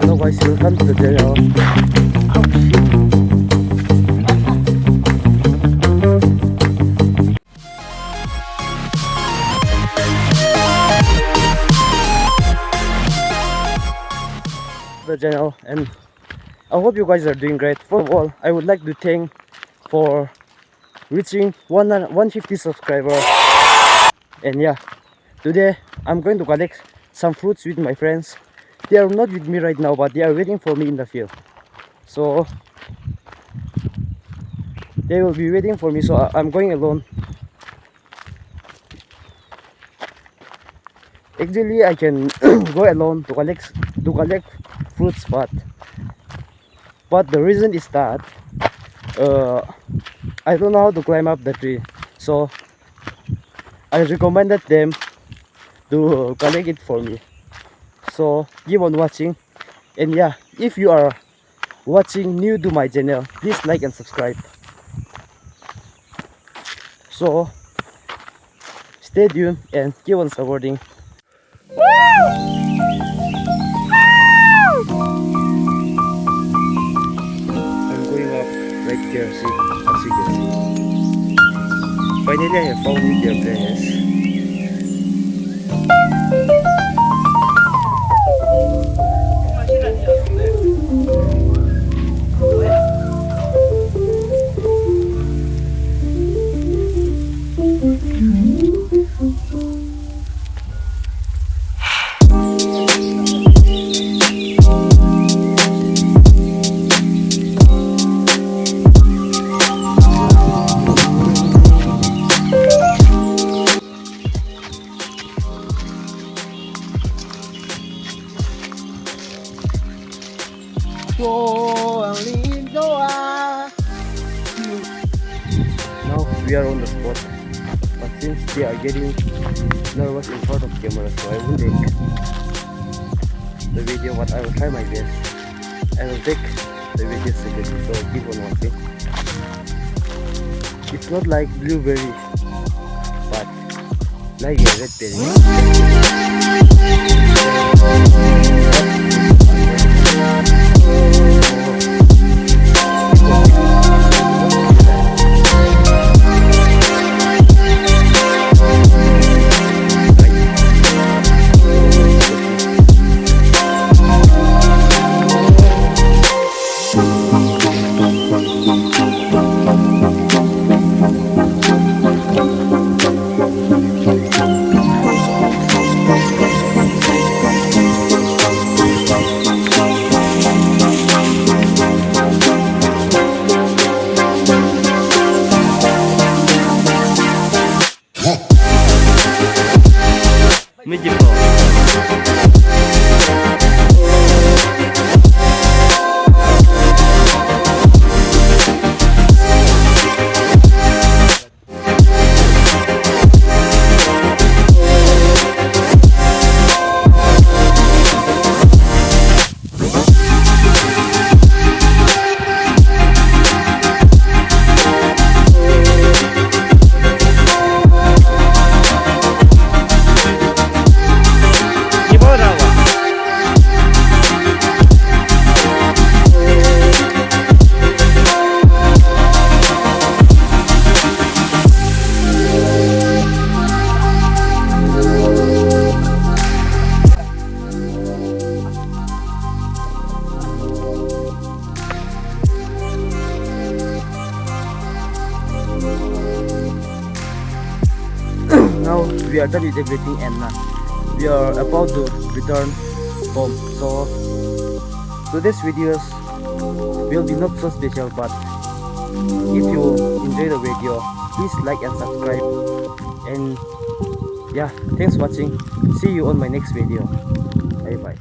Hello guys, welcome to the channel. Oh shit. The channel, and I hope you guys are doing great. First of all, I would like to thank for reaching 150 subscribers. And yeah, today I'm going to collect some fruits with my friends. They are not with me right now, but they are waiting for me in the field. So they will be waiting for me, so I'm going alone. Actually, I can go alone to collect fruits, but the reason is that uh, I don't know how to climb up the tree. So I recommended them to collect it for me. So keep on watching, and yeah, if you are watching new to my channel, please like and subscribe. So stay tuned and keep on supporting. I'm going up right here, see, as you can see. Finally, I have found with their place. Now we are on the spot, but since they are getting nervous in front of camera, so I won't take the video, but I will try my best. I will take the video seriously, so keep on watching. It's not like blueberry, but like a red berry. Medyo po. Now we are done with everything, and we are about to return home. So today's videos will be not so special, but if you enjoy the video, please like and subscribe. And yeah, thanks for watching. See you on my next video. Bye bye.